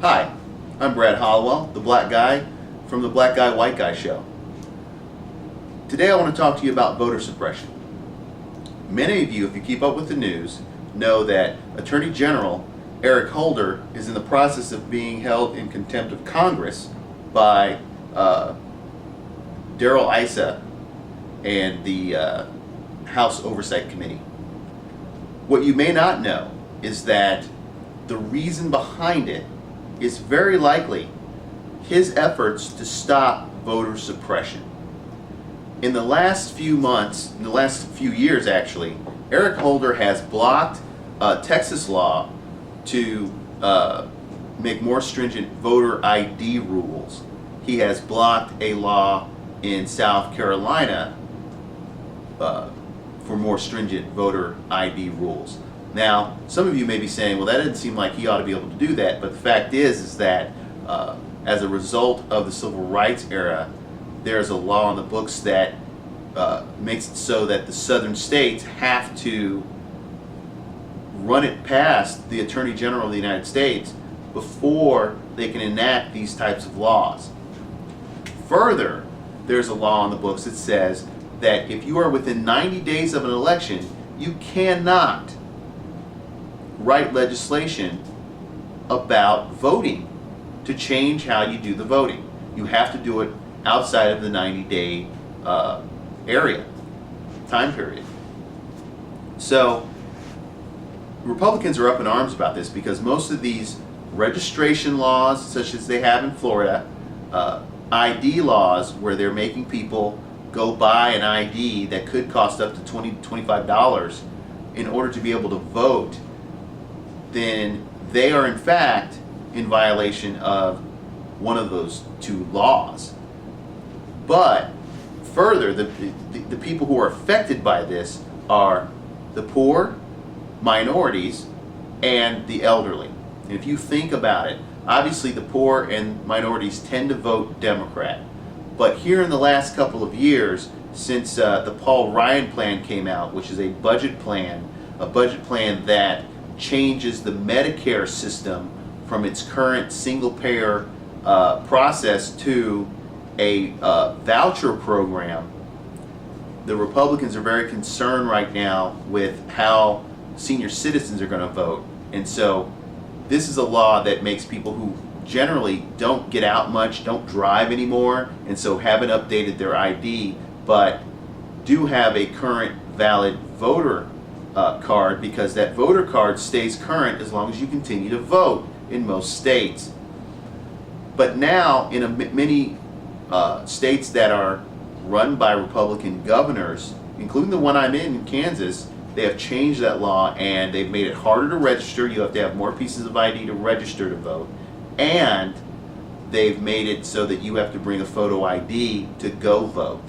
Hi, I'm Brad Hollowell, the black guy from the Black Guy White Guy show. Today I want to talk to you about voter suppression. Many of you, if you keep up with the news, know that Attorney General Eric Holder is in the process of being held in contempt of Congress by Darrell Issa and the House Oversight Committee. What you may not know is that the reason behind it is very likely his efforts to stop voter suppression. In the last few months, in the last few years actually, Eric Holder has blocked Texas law to make more stringent voter ID rules. He has blocked a law in South Carolina for more stringent voter ID rules. Now, some of you may be saying, well, that doesn't seem like he ought to be able to do that, but the fact is that as a result of the civil rights era, there's a law on the books that makes it so that the southern states have to run it past the Attorney General of the United States before they can enact these types of laws. Further, there's a law on the books that says that if you are within 90 days of an election, you cannot write legislation about voting to change how you do the voting. You have to do it outside of the 90-day time period. So Republicans are up in arms about this because most of these registration laws, such as they have in Florida, ID laws where they're making people go buy an ID that could cost up to $20 to $25 in order to be able to vote, then they are in fact in violation of one of those two laws. But further, the people who are affected by this are the poor, minorities, and the elderly. And if you think about it, obviously the poor and minorities tend to vote Democrat. But here in the last couple of years, since the Paul Ryan plan came out, which is a budget plan that changes the Medicare system from its current single-payer process to a voucher program, the Republicans are very concerned right now with how senior citizens are going to vote. And so this is a law that makes people who generally don't get out much, don't drive anymore, and so haven't updated their ID, but do have a current valid voter card, because that voter card stays current as long as you continue to vote in most states. But now in many states that are run by Republican governors, including the one I'm in Kansas, they have changed that law and they've made it harder to register. You have to have more pieces of ID to register to vote. And they've made it so that you have to bring a photo ID to go vote.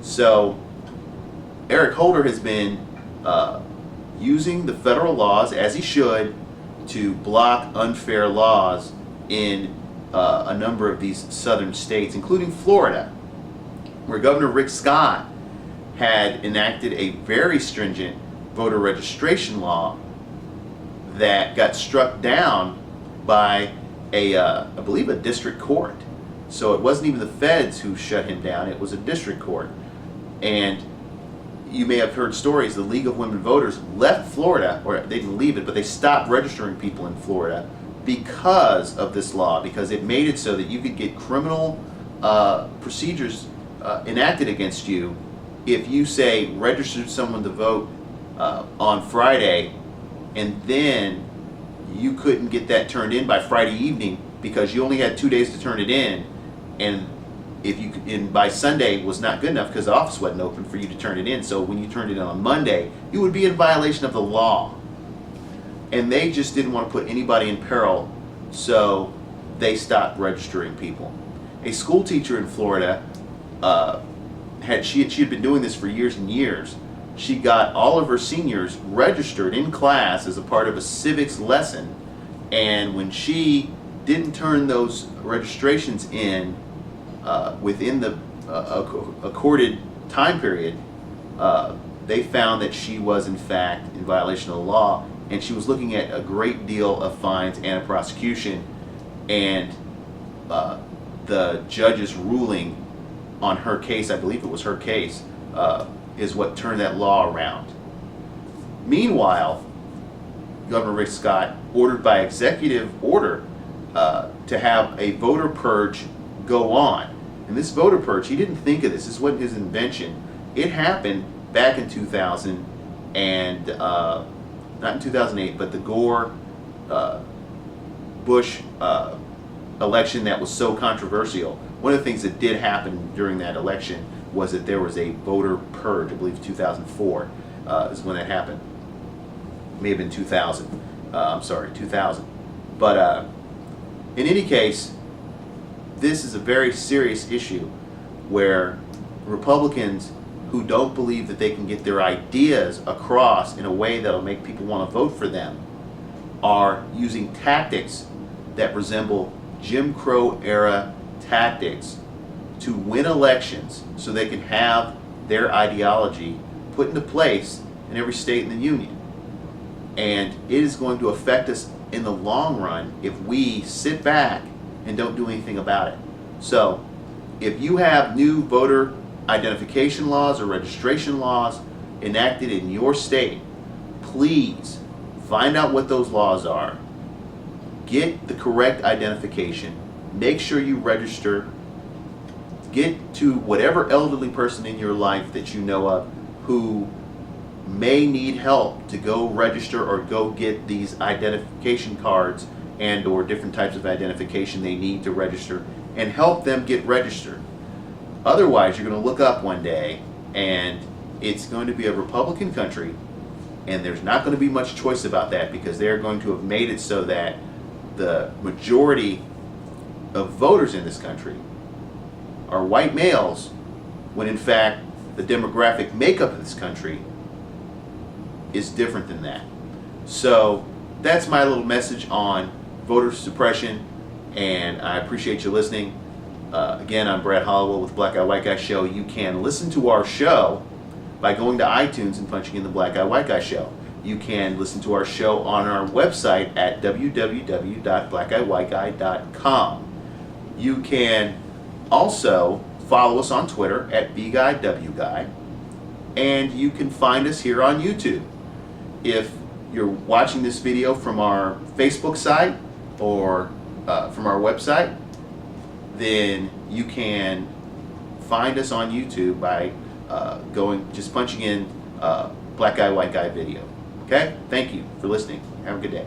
So Eric Holder has been using the federal laws, as he should, to block unfair laws in a number of these southern states, including Florida, where Governor Rick Scott had enacted a very stringent voter registration law that got struck down by I believe a district court. So it wasn't even the feds who shut him down, it was a district court. And you may have heard stories, the League of Women Voters left Florida, or they didn't leave it, but they stopped registering people in Florida because of this law, because it made it so that you could get criminal procedures enacted against you if you say registered someone to vote on Friday and then you couldn't get that turned in by Friday evening because you only had 2 days to turn it in, and by Sunday was not good enough because the office wasn't open for you to turn it in. So when you turned it in on Monday, you would be in violation of the law. And they just didn't want to put anybody in peril, so they stopped registering people. A school teacher in Florida she had been doing this for years and years. She got all of her seniors registered in class as a part of a civics lesson, and when she didn't turn those registrations in within the accorded time period, they found that she was in fact in violation of the law, and she was looking at a great deal of fines and a prosecution. and the judge's ruling on her case, I believe it was her case, is what turned that law around. Meanwhile, Governor Rick Scott ordered by executive order to have a voter purge go on. And this voter purge, he didn't think of this. This wasn't his invention. It happened back in 2000 and not in 2008, but the Gore Bush election that was so controversial. One of the things that did happen during that election was that there was a voter purge. I believe 2004 is when that happened. May have been 2000. I'm sorry, 2000. But in any case, this is a very serious issue where Republicans who don't believe that they can get their ideas across in a way that'll make people want to vote for them are using tactics that resemble Jim Crow era tactics to win elections so they can have their ideology put into place in every state in the union. And it is going to affect us in the long run if we sit back and don't do anything about it. So if you have new voter identification laws or registration laws enacted in your state, please find out what those laws are. Get the correct identification. Make sure you register. Get to whatever elderly person in your life that you know of who may need help to go register or go get these identification cards and or different types of identification they need to register, and help them get registered. Otherwise, you're going to look up one day and it's going to be a Republican country, and there's not going to be much choice about that because they're going to have made it so that the majority of voters in this country are white males, when in fact the demographic makeup of this country is different than that. So that's my little message on voter suppression, and I appreciate you listening. Again, I'm Brad Hollowell with Black Guy White Guy Show. You can listen to our show by going to iTunes and punching in the Black Guy White Guy Show. You can listen to our show on our website at www.blackguywhiteguy.com. You can also follow us on Twitter at BGuyWGuy, and you can find us here on YouTube. If you're watching this video from our Facebook site or from our website, then you can find us on YouTube by just punching in Black Guy White Guy video. Okay? Thank you for listening. Have a good day.